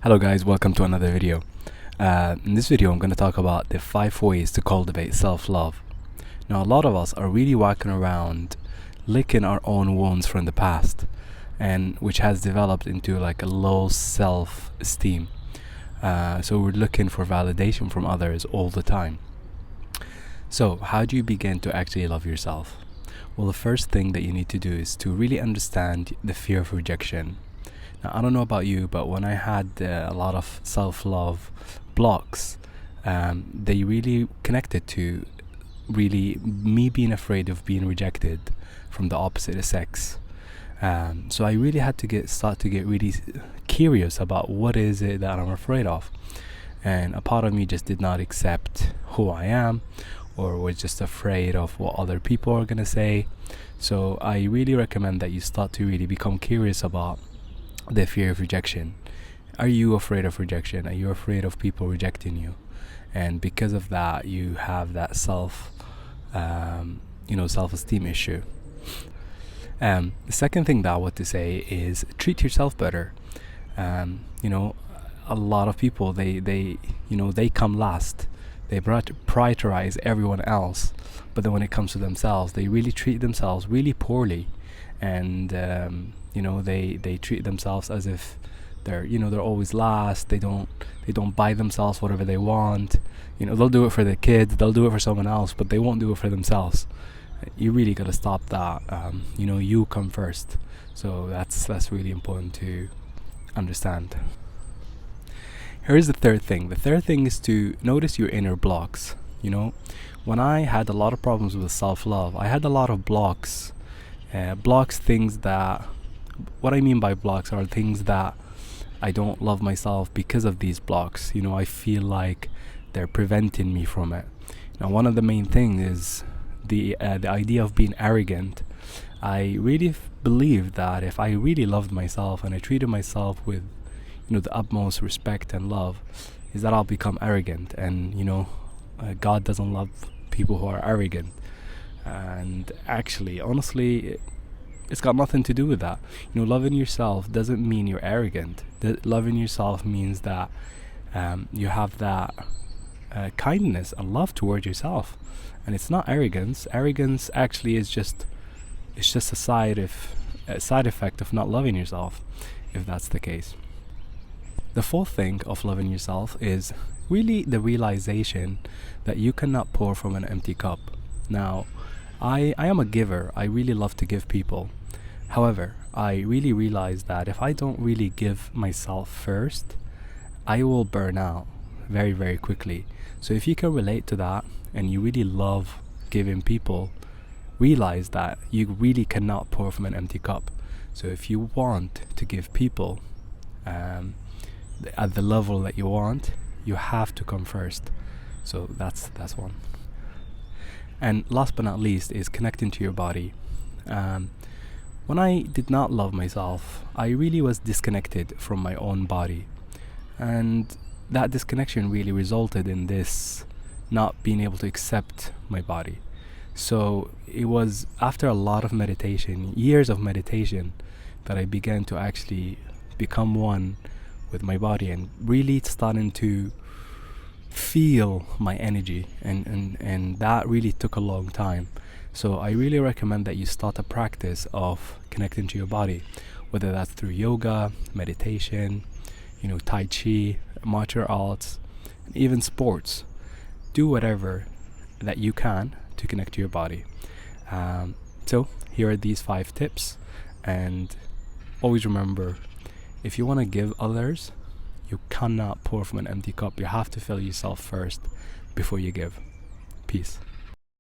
Hello guys, welcome to another video. In this video I'm going to talk about the 5 ways to cultivate self-love. Now a lot of us are really walking around licking our own wounds from the past, and which has developed into like a low self-esteem. So we're looking for validation from others all the time. So how do you begin to actually love yourself? Well, the first thing that you need to do is to really understand the fear of rejection. Now, I don't know about you, but when I had a lot of self-love blocks, they really connected to really me being afraid of being rejected from the opposite sex. So I really had to start to get really curious about what is it that I'm afraid of. And a part of me just did not accept who I am, or was just afraid of what other people are going to say. So I really recommend that you start to really become curious about the fear of rejection. Are you afraid of rejection? Are you afraid of people rejecting you? And because of that, you have that self-esteem issue. The second thing that I want to say is treat yourself better. A lot of people, they come last. They prioritize everyone else, but then when it comes to themselves, they really treat themselves really poorly, and they treat themselves as if they're always last. They don't buy themselves whatever they want. They'll do it for their kids, they'll do it for someone else, but they won't do it for themselves. You really got to stop that. You come first. So that's really important to understand. Here's the third thing. The third thing is to notice your inner blocks. When I had a lot of problems with self-love, I had a lot of blocks. Things that, what I mean by blocks are things that I don't love myself because of these blocks. I feel like they're preventing me from it. Now, one of the main things is the idea of being arrogant. I really believe that if I really loved myself and I treated myself with the utmost respect and love, is that I'll become arrogant. And God doesn't love people who are arrogant. And actually, honestly, it's got nothing to do with that. Loving yourself doesn't mean you're arrogant. Loving yourself means that you have that kindness and love towards yourself, and it's not arrogance. Arrogance actually is just a side effect of not loving yourself, if that's the case. The fourth thing of loving yourself is really the realization that you cannot pour from an empty cup. Now, I am a giver. I really love to give people. However, I really realize that if I don't really give myself first, I will burn out very, very quickly. So if you can relate to that and you really love giving people, realize that you really cannot pour from an empty cup. So if you want to give people at the level that you want, you have to come first. So that's one. And last but not least is connecting to your body. When I did not love myself, I really was disconnected from my own body. And that disconnection really resulted in this not being able to accept my body. So it was after a lot of meditation, years of meditation, that I began to actually become one with my body and really starting to feel my energy, and that really took a long time. So I really recommend that you start a practice of connecting to your body, whether that's through yoga, meditation, tai chi, martial arts, and even sports. Do whatever that you can to connect to your body. So here are these 5 tips, and always remember, if you want to give others, you cannot pour from an empty cup. You have to fill yourself first before you give. Peace.